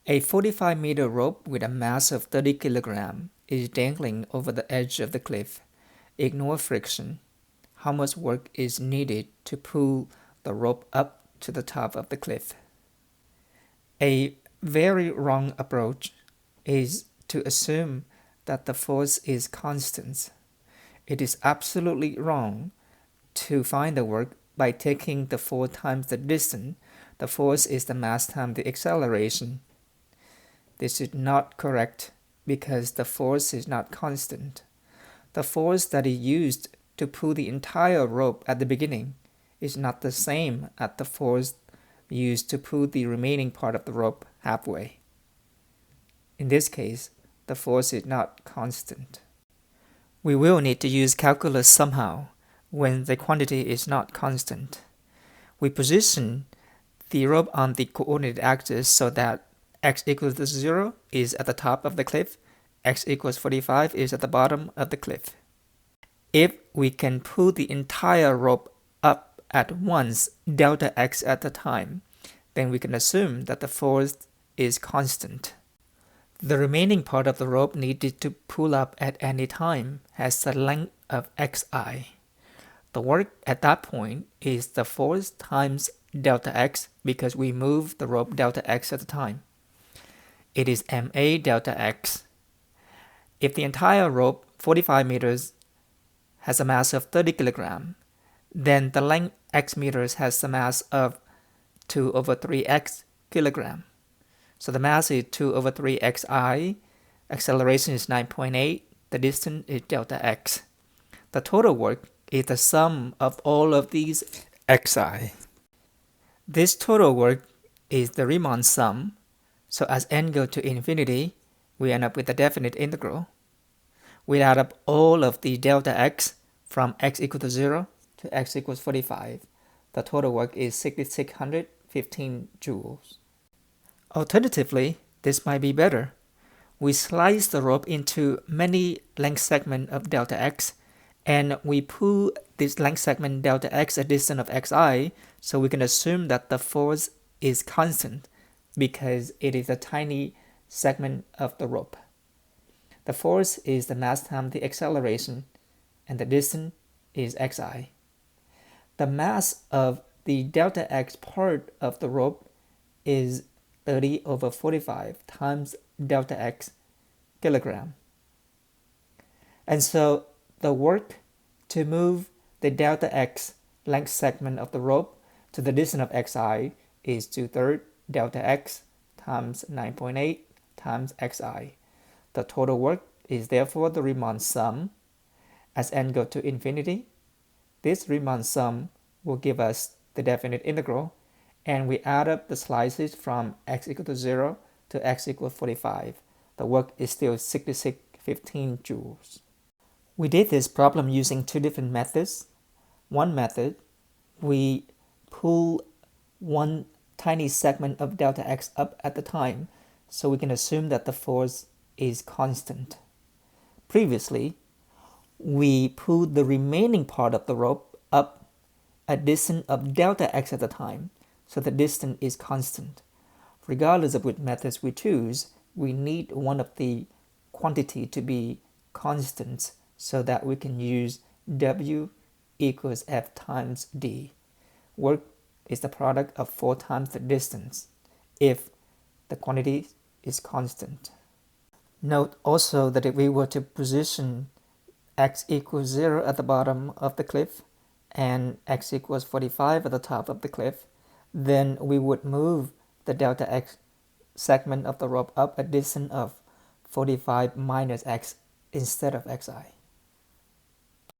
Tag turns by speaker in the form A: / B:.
A: A 45-meter rope with a mass of 30 kg is dangling over the edge of the cliff. Ignore friction. How much work is needed to pull the rope up to the top of the cliff? A very wrong approach is to assume that the force is constant. It is absolutely wrong to find the work by taking the 4 times the distance. The force is the mass times the acceleration. This is not correct because the force is not constant. The force that is used to pull the entire rope at the beginning is not the same as the force used to pull the remaining part of the rope halfway. In this case, the force is not constant. We will need to use calculus somehow when the quantity is not constant. We position the rope on the coordinate axis so that x equals 0 is at the top of the cliff, x equals 45 is at the bottom of the cliff. If we can pull the entire rope up at once, delta x at the time, then we can assume that the force is constant. The remaining part of the rope needed to pull up at any time has the length of xi. The work at that point is the force times delta x because we move the rope delta x at the time. It is ma delta x. If the entire rope, 45 meters, has a mass of 30 kg, then the length x meters has the mass of 2 over 3x kg. So the mass is 2 over 3xi, acceleration is 9.8, the distance is delta x. The total work is the sum of all of these xi. This total work is the Riemann sum, so as n goes to infinity, we end up with a definite integral. We add up all of the delta x from x equal to 0 to x equals 45. The total work is 6,615 joules. Alternatively, this might be better. We slice the rope into many length segments of delta x, and we pull this length segment delta x a distance of xi, so we can assume that the force is constant because it is a tiny segment of the rope. The force is the mass times the acceleration, and the distance is xi. The mass of the delta x part of the rope is 30 over 45 times delta x kilogram. And so the work to move the delta x length segment of the rope to the distance of xi is 2/3 delta x times 9.8 times xi. The total work is therefore the Riemann sum. As n goes to infinity, this Riemann sum will give us the definite integral, and we add up the slices from x equal to 0 to x equals 45. The work is still 6,615 joules. We did this problem using 2 different methods. One method, we pull one tiny segment of delta x up at the time, so we can assume that the force is constant. Previously, we pulled the remaining part of the rope up a distance of delta x at the time, so the distance is constant. Regardless of which methods we choose, we need one of the quantity to be constant so that we can use W equals F times D. Work is the product of 4 times the distance if the quantity is constant. Note also that if we were to position x equals 0 at the bottom of the cliff and x equals 45 at the top of the cliff, then we would move the delta x segment of the rope up a distance of 45 minus x instead of xi.